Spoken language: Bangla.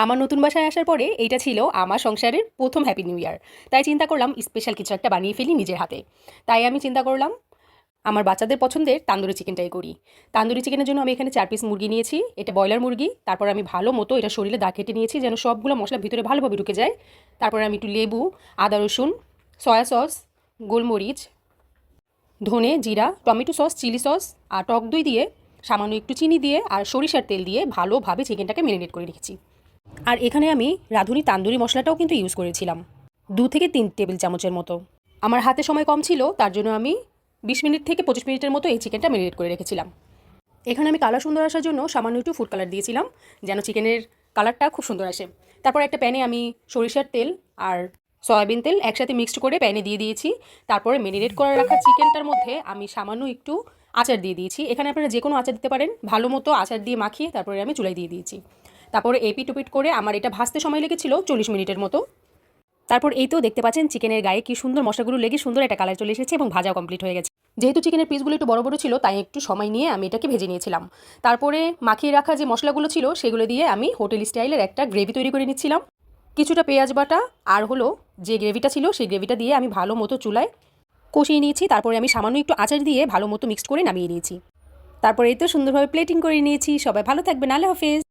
আমার নতুন বাসায় আসার পরে এইটা ছিল আমার সংসারের প্রথম হ্যাপি নিউ ইয়ার। তাই চিন্তা করলাম স্পেশাল কিছু একটা বানিয়ে ফেলি নিজের হাতে। তাই আমি চিন্তা করলাম আমার বাচ্চাদের পছন্দের তান্দুরি চিকেনটাই করি। তান্দুরি চিকেনের জন্য আমি এখানে 4 পিস মুরগি নিয়েছি। এটা ব্রয়লার মুরগি। তারপর আমি ভালো মতো এটা শরীরে দাগ কেটে নিয়েছি যেন সবগুলো মশলা ভিতরে ভালোভাবে ঢুকে যায়। তারপরে আমি একটু লেবু, আদা রসুন, সয়া সস, গোলমরিচ, ধনে, জিরা, টমেটো সস, চিলি সস আর টক দই দিয়ে, সামান্য একটু চিনি দিয়ে আর সরিষার তেল দিয়ে ভালোভাবে চিকেনটাকে ম্যারিনেট করে রেখেছি। আর এখানে আমি রাঁধুনি তান্দুরি মশলাটাও কিন্তু ইউজ করেছিলাম 2 থেকে 3 টেবিল চামচের মতো। আমার হাতে সময় কম ছিল, তার জন্য আমি 20 মিনিট থেকে 25 মিনিটের মতো এই চিকেনটা ম্যারিনেট করে রেখেছিলাম। এখানে আমি কালার সুন্দর আসার জন্য সামান্য একটু ফুড কালার দিয়েছিলাম যেন চিকেনের কালারটা খুব সুন্দর আসে। তারপর একটা প্যানে আমি সরিষার তেল আর সয়াবিন তেল একসাথে মিক্সড করে প্যানে দিয়ে দিয়েছি। তারপরে ম্যারিনেট করে রাখা চিকেনটার মধ্যে আমি সামান্য একটু আচার দিয়ে দিয়েছি। এখানে আপনারা যে কোনো আচার দিতে পারেন। ভালো মতো আচার দিয়ে মাখিয়ে তারপরে আমি চুলায় দিয়ে দিয়েছি। তারপরে এপিট ওপিট করে আমার এটা ভাজতে সময় লেগেছিল 40 মিনিটের মতো। তারপর এই তো দেখতে পাচ্ছেন চিকেনের গায়ে কি সুন্দর মশলাগুলো লেগে সুন্দর একটা কালার চলে এসেছে এবং ভাজা কমপ্লিট হয়ে গেছে। যেহেতু চিকেনের পিসগুলো একটু বড় বড় ছিল তাই একটু সময় নিয়ে আমি এটাকে ভেজে নিয়েছিলাম। তারপরে মাখিয়ে রাখা যে মশলাগুলো ছিল সেগুলো দিয়ে আমি হোটেল স্টাইলের একটা গ্রেভি তৈরি করে নিচ্ছিলাম। কিছুটা পেঁয়াজ বাটা আর হলো যে গ্রেভিটা ছিল সেই গ্রেভিটা দিয়ে আমি ভালো মতো চুলায় কষিয়ে নিয়েছি। তারপরে আমি সামান্য একটু আচার দিয়ে ভালো মতো মিক্সড করে নামিয়ে নিয়েছি। তারপরে এই তো সুন্দরভাবে প্লেটিং করে নিয়েছি। সবাই ভালো থাকবেন। আল্লাহ হাফেজ।